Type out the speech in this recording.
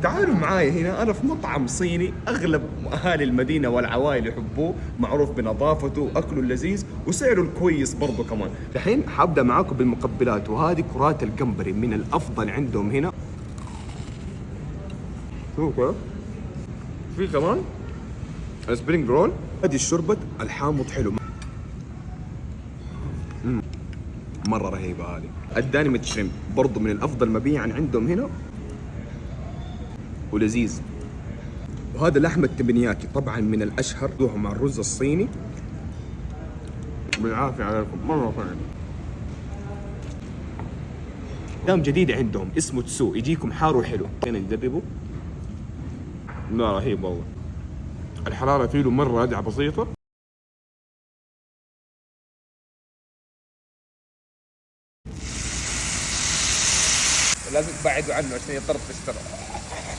تعالوا معاي هنا، أنا في مطعم صيني أغلب أهالي المدينة والعوائل يحبوه، معروف بنظافته وأكله اللذيذ وسعره الكويس برضه كمان. الحين حابدأ معاكم بالمقبلات، وهذه كرات الجمبري من الأفضل عندهم هنا. شوفوا في كمان السبرينج رول، هذه الشوربة الحامض حلو مرة رهيبة. هذه الدانمت شريمب برضو من الأفضل مبيعا عندهم هنا ولذيذ. وهذا لحم التبنياكي طبعا من الأشهر، دوه مع الرز الصيني بالعافية عليكم، مرة فعلا. دام جديد عندهم اسمه تسو، يجيكم حار وحلو. هنا نجربه، لا رهيب والله. الحرارة فيه له مرة رادعة بسيطة. لازم تبعدوا عنه عشان يطرطش ترى.